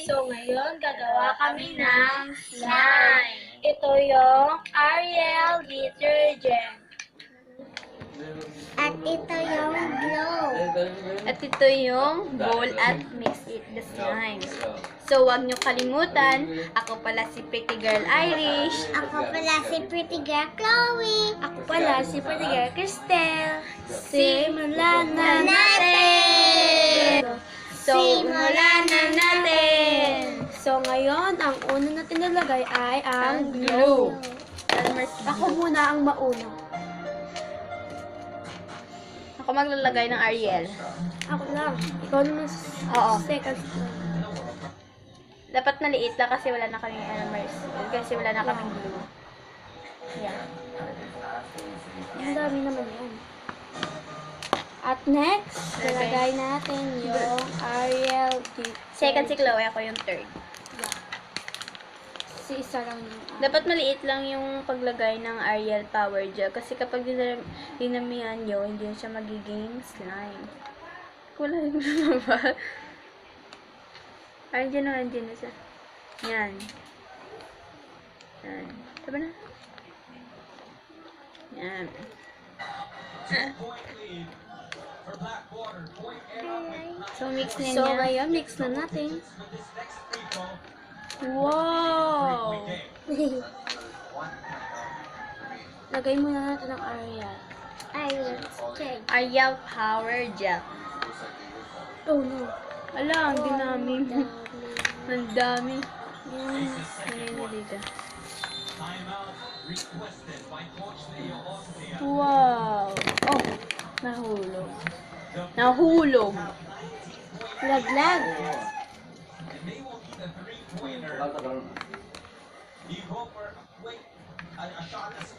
So, ngayon, gagawa kami ng slime. Ito yung Ariel detergent. At ito yung glow. At ito yung bowl at mix it the slime. So, huwag nyo kalimutan, ako pala si Pretty Girl Irish. Ako pala si Pretty Girl Chloe. Ako pala si Pretty Girl Cristel. Simulan na natin! So, simulan na natin! So, ngayon, ang una natin nalagay ay ang glue. Ako muna ang mauna. Ako maglalagay ng Ariel. Ako lang. Ikaw naman Oo. second. Dapat maliit lang kasi wala na kaming kasi wala na kaming glue. Yan. Ang dami naman yan. At next, Okay. nalagay natin yung Ariel detergent. Second si Chloe, ako yung third. Si isa lang yung Dapat maliit lang yung paglagay ng Ariel Power Gel kasi kapag dinamihan nyo, hindi siya magiging slime. Wala yung lumabas. Andiyan na siya. Yan. Yan. Taba na. Yan. So, mix na So, niya. ngayon, mix na natin. Wow! Lagay muna natin ang Ariel. Ariel, check. Ariel Power Gel. Oh no. Ala, ang dinami mo. Ang dami. Yan. Ano dito? Wow! Oh, nahulog. Nahulog. Laglag.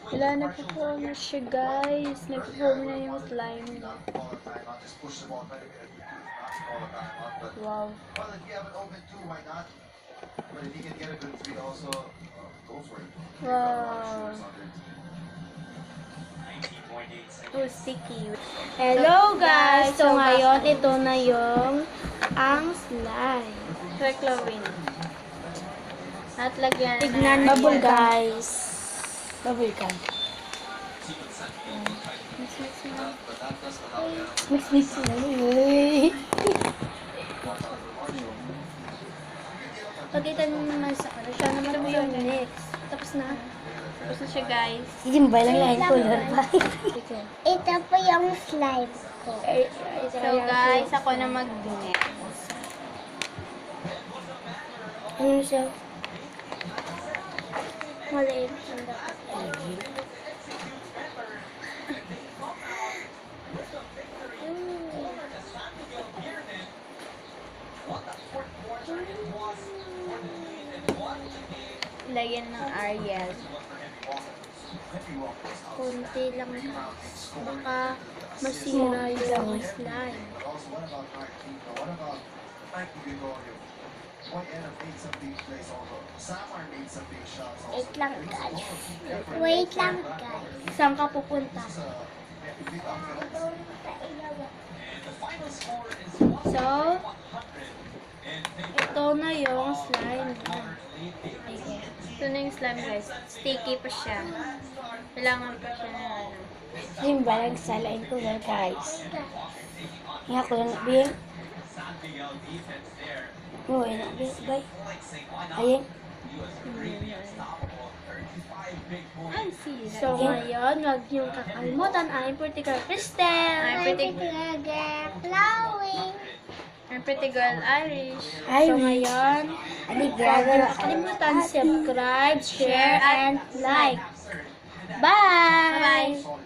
Wala, nagpo-form na siya, guys. Nagpo-form na yung slime. Wow. Well, if you have an oven too, why not? But if you can get a good feed also, go for it. Wow. Oh, sticky. Hello, guys! So, ngayon, ito na yung ang slime. Sir Chloe. At lagyan Tignan na niyo, Ariel. guys. Bubble gum. Mix na yun. Pagkita nyo naman sa ano, siya naman yung next. Tapos na. Tapos na siya, guys. Simbay lang lang color pa. Ito po yung slime ko. So, guys, ako na mag-mix. Ano siya? Maliit. Lagyan ng Ariel. Konti lang. Baka masira yung slime. Also, what about Arctica? What about Frankie Gregorio? Point and made some big plays also. Samar made some big shots also. Wait lang, guys. Wait lang, guys. Saan ka pupunta? So, ito na yung slime. Ito na yung slime, guys. Sticky pa siya. Kailangan pa siya na ano. Simbay, nagsalain ko na, guys. Nga ko lang nabihin. Uy, nabihin. Ayun. So, ngayon, huwag niyong kakalimutan ang Pretty Girl Cristel. I'm Pretty pretty, Girl Chloe. I'm pretty girl Irish. So, ngayon, huwag niyong kakalimutan subscribe, share, and like. Bye! Bye-bye!